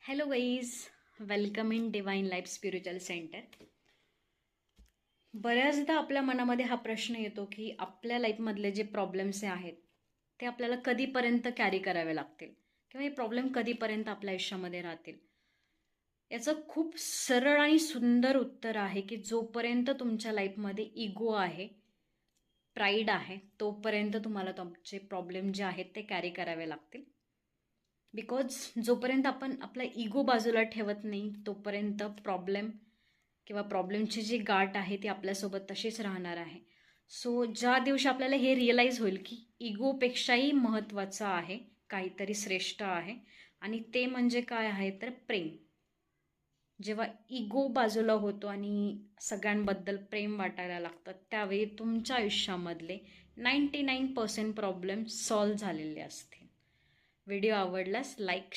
Hello guys, welcome in divine life spiritual centre. बऱ्याचदा आपल्या मनामध्ये हा प्रश्न येतो की आपल्या लाईफमधले जे प्रॉब्लेम्स आहेत ते आपल्याला कधीपर्यंत कॅरी करावे लागतील किंवा हे प्रॉब्लेम कधीपर्यंत आपल्या आयुष्यामध्ये राहतील. याचं खूप सरळ आणि सुंदर उत्तर आहे की जोपर्यंत तुमच्या लाईफमध्ये इगो आहे, प्राईड आहे, तोपर्यंत तुम्हाला तुमचे प्रॉब्लेम जे आहेत ते कॅरी करावे लागतील. बिकॉज जोपर्यंत आपण आपला इगो बाजूला ठेवत नाही तोपर्यंत प्रॉब्लेम किंवा प्रॉब्लेमची जी गाठ आहे ती आपल्यासोबत तशीच राहणार आहे. सो ज्या दिवशी आपल्याला हे रिअलाईज होईल की इगोपेक्षाही महत्त्वाचं आहे, काहीतरी श्रेष्ठ आहे, आणि ते म्हणजे काय आहे तर प्रेम. जेव्हा इगो बाजूला होतो आणि सगळ्यांबद्दल प्रेम वाटायला लागतं त्यावेळी तुमच्या आयुष्यामधले 99% प्रॉब्लेम सॉल्व्ह झालेले असतील. व्हिडिओ आवडल्यास लाईक